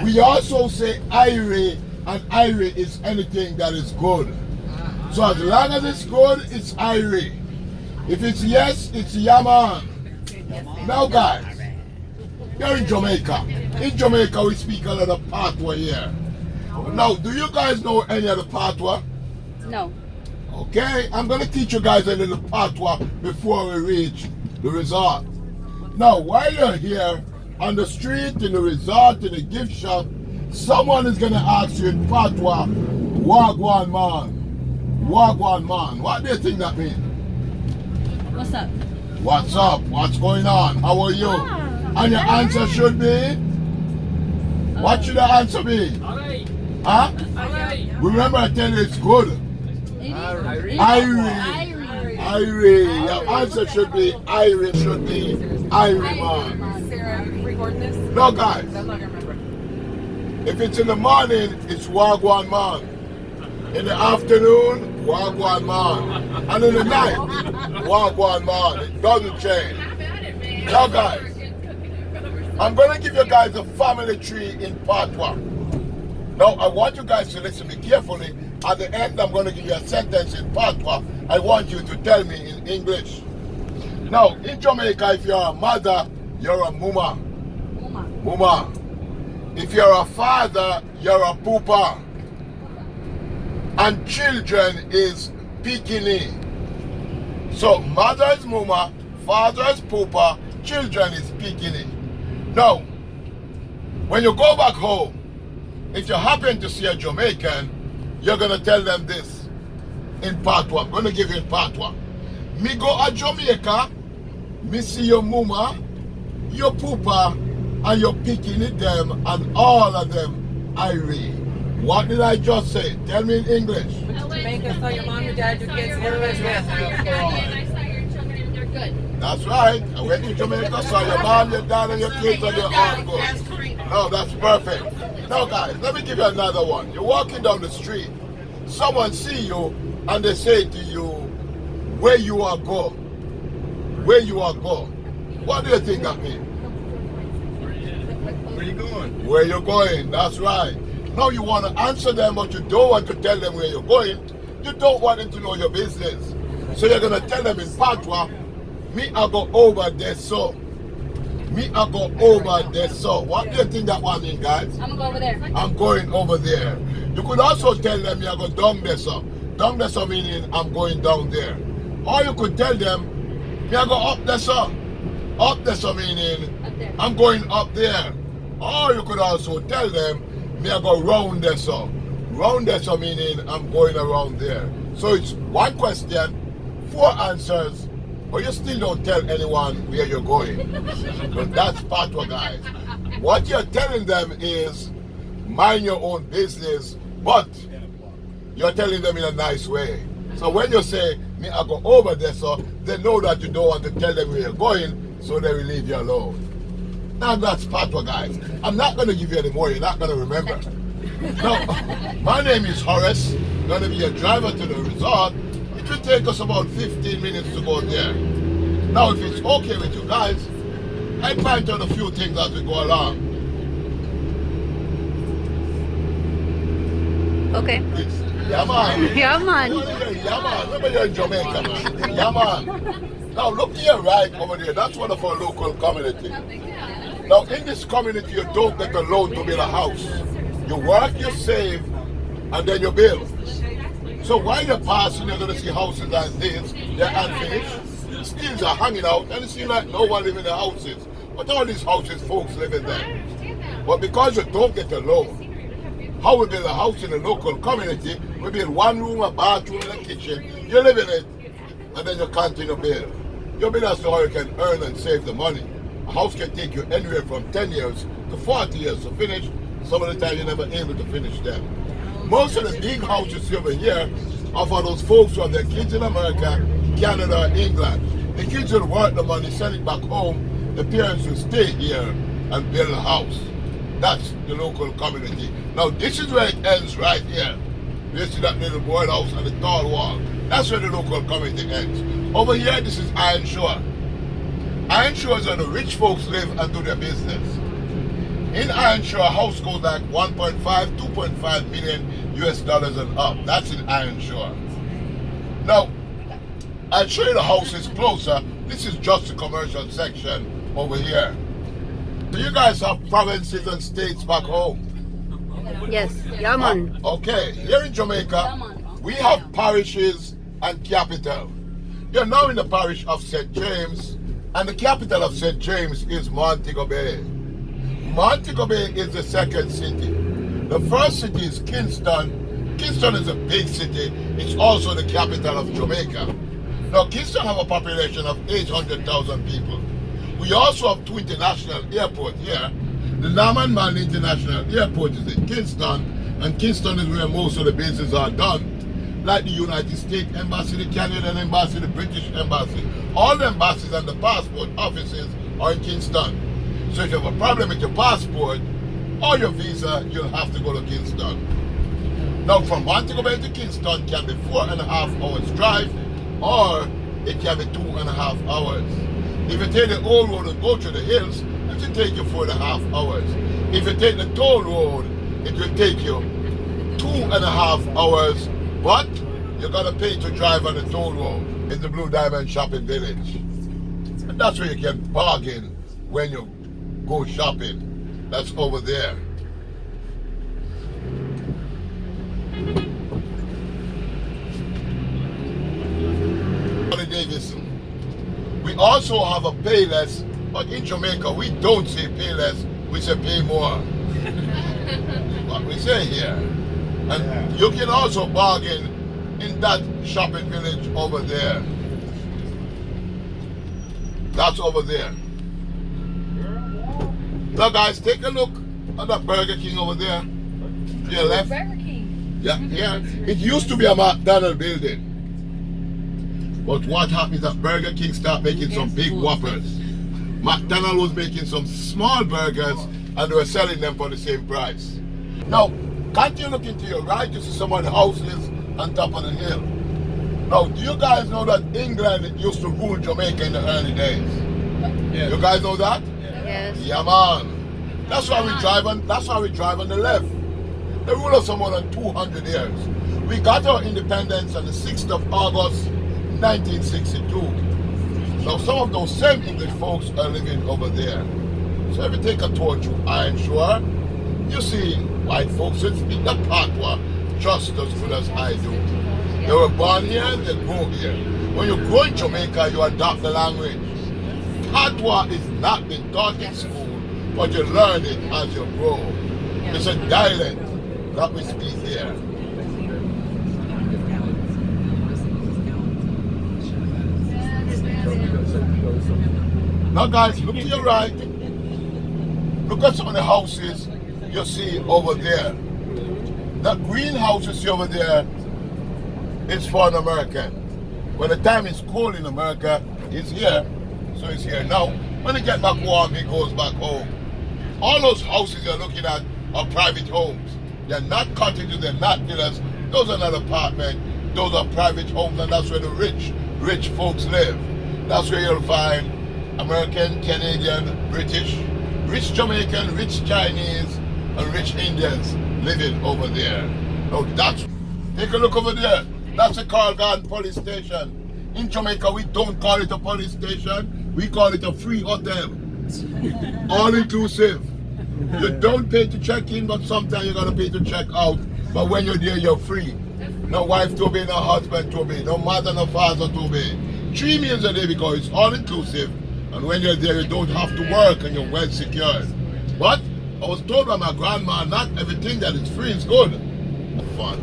We also say Irie, and Irie is anything that is good. So as long as it's good, it's Irie. If it's yes, it's Yaman. Now guys, you're in Jamaica. In Jamaica we speak a lot of Patois here. Now, do you guys know any of the Patois? No. Okay, I'm going to teach you guys a little Patois before we reach the resort. Now, while you're here, on the street, in the resort, in the gift shop, someone is going to ask you in Patois, Wagwan man. Wagwan man. What do you think that means? What's up? What's up? What's going on? How are you? And your answer should be? What should the answer be? Huh? Remember I tell you it's good. Irie. Irie. Your answer should be Irie, should be Irie man. Sarah, recording this? No guys. I'm not gonna remember. If it's in the morning, it's Wagwan man. In the afternoon, Wagwan man. And in the night, Wagwan man. It doesn't change. Now guys, I'm going to give you guys a family tree in Patois. Now I want you guys to listen to me carefully. At the end, I'm going to give you a sentence in Patois. I want you to tell me in English. Now, in Jamaica, if you're a mother, you're a muma. Muma. If you're a father, you're a poopa. And children is pikini. So, mother is muma, father is poopa, children is pikini. Now, when you go back home, if you happen to see a Jamaican, you're going to tell them this in Patois. I'm going to give you in Patois. Me go a Jamaica, me see your mama, your poopa, and your pikini them, and all of them Irie. What did I just say? Tell me in English. Jamaica, saw your mom, your dad, your kids, everybody's And I saw your children and they're good. That's right. I went to Jamaica, saw your mom, your dad, and your kids, and you're all good. No, that's perfect. Now guys, let me give you another one. You're walking down the street, someone see you, and they say to you, where you are go? Where you are go? What do you think that means? Where you going? Where you're going, that's right. Now you want to answer them, but you don't want to tell them where you're going. You don't want them to know your business. So you're going to tell them in Patois, me I go over there so. Me I go over there so. What do you think that one means, guys? I'm gonna go over there. I'm going over there. You could also tell them me I go down there so. Down there so meaning I'm going down there. Or you could tell them me I go up there so. Up there so meaning Up there. I'm going up there. Or you could also tell them me I go round there so. Round there so meaning I'm going around there. So it's one question, 4 answers, but you still don't tell anyone where you're going. But that's Patois, guys. What you're telling them is mind your own business, but you're telling them in a nice way. So when you say, me I go over there, so they know that you don't want to tell them where you're going, so they will leave you alone. Now that's Patois, guys. I'm not going to give you any more. You're not going to remember. Now, my name is Horace. I'm going to be a driver to the resort. It will take us about 15 minutes to go there. Now, if it's okay with you guys, I point out a few things as we go along. Okay. Yeah, man. Yeah, man. Yeah, man. Remember you're in Jamaica, man. Yeah, man. Now, look here, right over there. That's one of our local community. Now, in this community, you don't get a loan to build a house. You work, you save, and then you build. So while you're passing, you're going to see houses like this. They're unfinished. Steels are hanging out, and it seems like no one lives in the houses. But all these houses, folks live in them. But because you don't get a loan, how we build a house in a local community, we build 1 room, a bathroom, and a kitchen. You live in it, and then you continue to build. You build as to how you can earn and save the money. A house can take you anywhere from 10 years to 40 years to finish. Some of the time you're never able to finish them. Most of the big houses over here are for those folks who have their kids in America, Canada, England. The kids will work the money, send it back home. The parents will stay here and build a house. That's the local community. Now this is where it ends right here. You see that little board house and the tall wall. That's where the local community ends. Over here, this is Iron Shore. Iron Shore is where the rich folks live and do their business. In Ironshore, a house goes like 1.5, 2.5 million US dollars and up. That's in Ironshore. Now, I'll show you the houses closer. This is just the commercial section over here. Do you guys have provinces and states back home? Yes. Yeah, man. Okay, here in Jamaica, we have parishes and capital. You're now in the parish of St. James, and the capital of St. James is Montego Bay. Montego Bay is the second city. The first city is Kingston. Kingston is a big city. It's also the capital of Jamaica. Now, Kingston have a population of 800,000 people. We also have two international airports here. The Norman Manley International Airport is in Kingston, and Kingston is where most of the bases are done. Like the United States Embassy, the Canadian Embassy, the British Embassy. All the embassies and the passport offices are in Kingston. So if you have a problem with your passport or your visa, you'll have to go to Kingston. Now from Montego Bay to Kingston can be 4.5 hours drive, or it can be 2.5 hours. If you take the old road and go to the hills, it will take you 4.5 hours. If you take the toll road, it will take you 2.5 hours, but you're gonna pay to drive on the toll road. It's the Blue Diamond Shopping Village. And that's where you can bargain when you go shopping. That's over there. Davidson. We also have a Payless, but in Jamaica we don't say Payless, we say pay more. What we say here. And you can also bargain in that shopping village over there. That's over there. Now guys, take a look at that Burger King over there. To your left. Burger King. Yeah. It used to be a McDonald's building. But what happened is that Burger King started making some big Whoppers. McDonald's was making some small burgers and they were selling them for the same price. Now, can't you look into your right? You see some of the houses on top of the hill. Now, do you guys know that England used to rule Jamaica in the early days? Yes. You guys know that? Yes. Yeah, man. That's why we drive on the left. They ruled us for more than 200 years. We got our independence on the 6th of August, 1962. Now some of those same English folks are living over there. So if you take a tour through Ironshore, you see white folks that speak the patois just as good as I do. They were born here, they grow here. When you grow in Jamaica, you adopt the language. Patois is not been taught in school, but you learn it as you grow. It's a dialect that we speak here. Now guys, look to your right. Look at some of the houses you see over there. That green house you see over there is for an American. When the time is cold in America, he's here. So he's here now. When he gets back warm, he goes back home. All those houses you're looking at are private homes. They're not cottages, they're not villas. Those are not apartments. Those are private homes, and that's where the rich folks live. That's where you'll find American, Canadian, British, rich Jamaican, rich Chinese, and rich Indians living over there. Now take a look over there. That's a Carl Garden police station. In Jamaica, we don't call it a police station. We call it a free hotel. All inclusive. You don't pay to check in, but sometimes you're gonna pay to check out. But when you're there, you're free. No wife to obey, no husband to obey, no mother, no father to obey. 3 meals a day because it's all inclusive. And when you're there, you don't have to work and you're well secured. But I was told by my grandma, not everything that is free is good. Fun.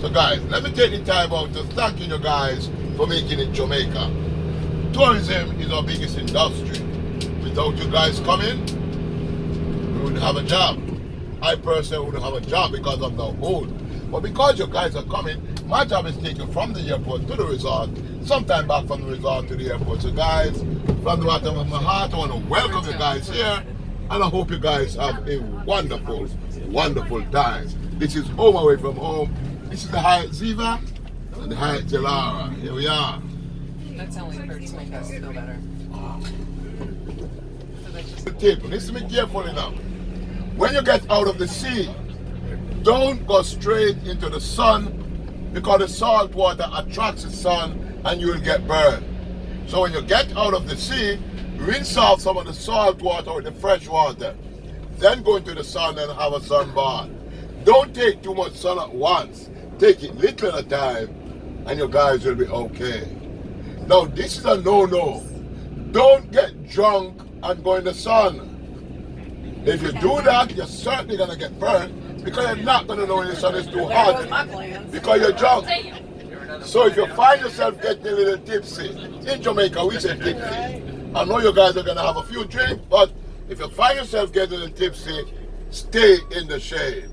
So guys, let me take the time out to thank you guys for making it Jamaica. Tourism is our biggest industry. Without you guys coming, we wouldn't have a job. I personally wouldn't have a job because I'm now old. But because you guys are coming, my job is taken from the airport to the resort, sometime back from the resort to the airport. So guys, from the bottom of my heart, I want to welcome you guys here, and I hope you guys have a wonderful, wonderful time. This is Home Away from Home. This is the Hyatt Ziva and the Hyatt Gelara. Here we are. That's only hurts to make us feel better. So that's just The table. Listen to me carefully now. When you get out of the sea, don't go straight into the sun because the salt water attracts the sun and you will get burned. So when you get out of the sea, rinse off some of the salt water with the fresh water. Then go into the sun and have a sun bath. Don't take too much sun at once. Take it little at a time and your guys will be okay. Now this is a no-no. Don't get drunk and go in the sun. If you do that, you're certainly going to get burned because you're not going to know when the sun is too hot because you're drunk. So if you find yourself getting a little tipsy, in Jamaica we say tipsy. I know you guys are going to have a few drinks, but if you find yourself getting a little tipsy, stay in the shade.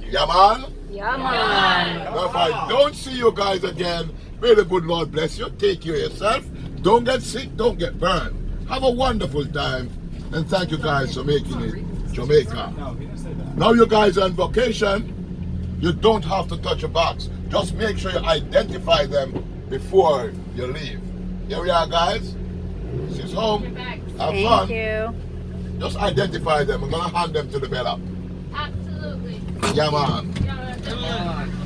Yeah, man? Yeah, man. Now, if I don't see you guys again, may the good Lord bless you. Take care of yourself. Don't get sick. Don't get burned. Have a wonderful time. And thank you guys for making it Jamaica. Now you guys are on vacation. You don't have to touch a box. Just make sure you identify them before you leave. Here we are, guys. This is home. Have fun. Thank you. Just identify them. I'm going to hand them to the bellhop. Absolutely. Yeah, man. Yeah, man.